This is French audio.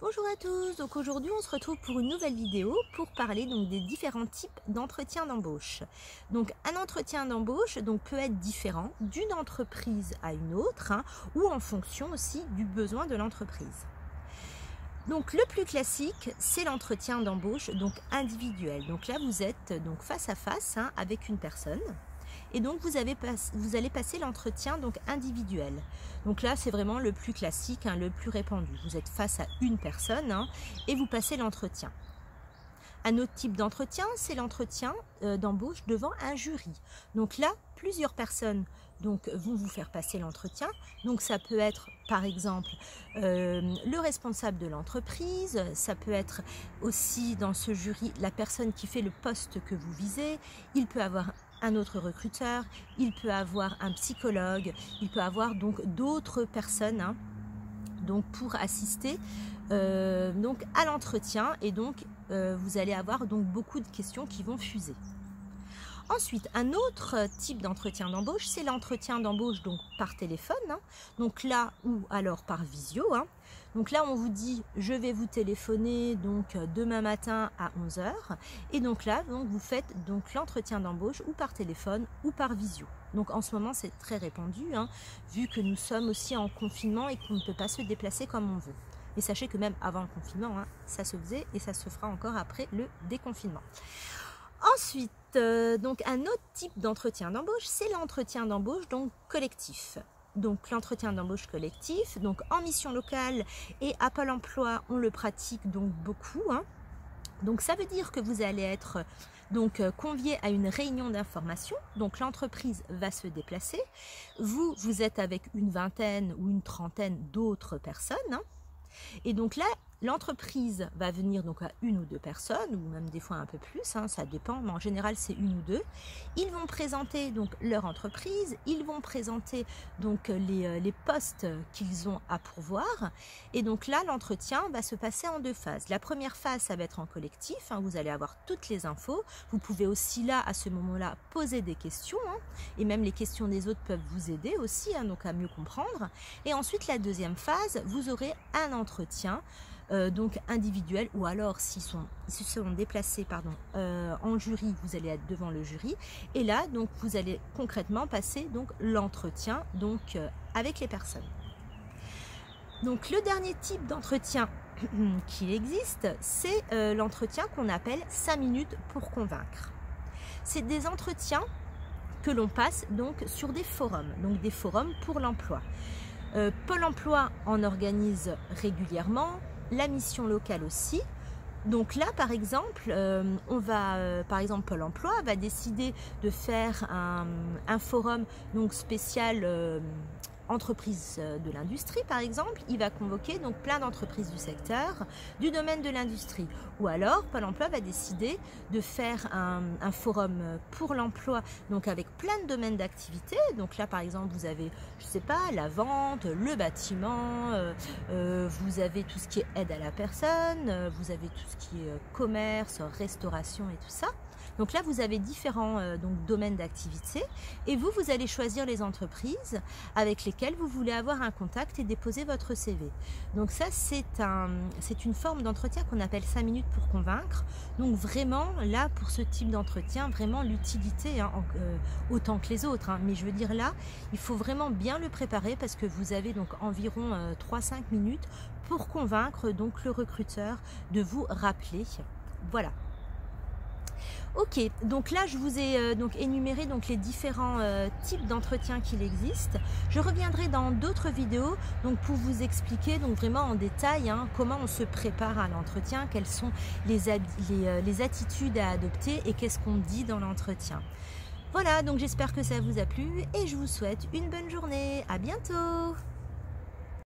Bonjour à tous, donc aujourd'hui on se retrouve pour une nouvelle vidéo pour parler donc des différents types d'entretien d'embauche. Donc un entretien d'embauche peut être différent d'une entreprise à une autre ou en fonction aussi du besoin de l'entreprise. Donc le plus classique c'est l'entretien d'embauche individuel. Donc là vous êtes donc face à face avec une personne. Et donc vous allez passer l'entretien individuel. Donc là c'est vraiment le plus classique, le plus répandu. Vous êtes face à une personne et vous passez l'entretien. Un autre type d'entretien, c'est l'entretien d'embauche devant un jury. Donc là, plusieurs personnes vont vous faire passer l'entretien. Donc ça peut être par exemple le responsable de l'entreprise, ça peut être aussi dans ce jury la personne qui fait le poste que vous visez, il peut avoir un autre recruteur, il peut avoir un psychologue, il peut avoir d'autres personnes pour assister à l'entretien et vous allez avoir beaucoup de questions qui vont fuser. Ensuite, un autre type d'entretien d'embauche, c'est l'entretien d'embauche par téléphone, donc là ou alors par visio. Donc là, on vous dit, je vais vous téléphoner demain matin à 11 h. Et donc là, vous faites l'entretien d'embauche ou par téléphone ou par visio. Donc en ce moment, c'est très répandu, vu que nous sommes aussi en confinement et qu'on ne peut pas se déplacer comme on veut. Et sachez que même avant le confinement, ça se faisait et ça se fera encore après le déconfinement. Ensuite, un autre type d'entretien d'embauche, c'est l'entretien d'embauche collectif. Donc l'entretien d'embauche collectif, en mission locale et à Pôle emploi, on le pratique beaucoup. Donc ça veut dire que vous allez être convié à une réunion d'information. Donc l'entreprise va se déplacer. Vous êtes avec une vingtaine ou une trentaine d'autres personnes. Et donc là, l'entreprise va venir à une ou deux personnes, ou même des fois un peu plus, ça dépend, mais en général c'est une ou deux. Ils vont présenter leur entreprise, ils vont présenter les postes qu'ils ont à pourvoir. Et donc là, l'entretien va se passer en deux phases. La première phase, ça va être en collectif, vous allez avoir toutes les infos. Vous pouvez aussi là, à ce moment-là, poser des questions, et même les questions des autres peuvent vous aider aussi, à mieux comprendre. Et ensuite, la deuxième phase, vous aurez un entretien individuel, ou alors s'ils se sont déplacés en jury, vous allez être devant le jury et là vous allez concrètement passer l'entretien avec les personnes. Donc le dernier type d'entretien qui existe, c'est l'entretien qu'on appelle 5 minutes pour convaincre. C'est des entretiens que l'on passe sur des forums, des forums pour l'emploi. Pôle emploi en organise régulièrement, la mission locale aussi. Donc là, par exemple, Pôle emploi va décider de faire un forum spécial entreprises de l'industrie, par exemple. Il va convoquer plein d'entreprises du secteur, du domaine de l'industrie. Ou alors, Pôle emploi va décider de faire un forum pour l'emploi, avec plein de domaines d'activité. Donc là, par exemple, vous avez, je sais pas, la vente, le bâtiment, vous avez tout ce qui est aide à la personne, vous avez tout ce qui est commerce, restauration et tout ça. Donc là, vous avez différents domaines d'activité et vous allez choisir les entreprises avec lesquelles vous voulez avoir un contact et déposer votre CV. Donc ça, c'est une forme d'entretien qu'on appelle 5 minutes pour convaincre. Donc vraiment, là, pour ce type d'entretien, vraiment l'utilité, autant que les autres. Mais je veux dire là, il faut vraiment bien le préparer parce que vous avez environ 3-5 minutes pour convaincre le recruteur de vous rappeler. Voilà. Ok, donc là je vous ai énuméré les différents types d'entretiens qu'il existe. Je reviendrai dans d'autres vidéos pour vous expliquer vraiment en détail comment on se prépare à l'entretien, quelles sont les attitudes à adopter et qu'est-ce qu'on dit dans l'entretien. Voilà, donc j'espère que ça vous a plu et je vous souhaite une bonne journée. À bientôt.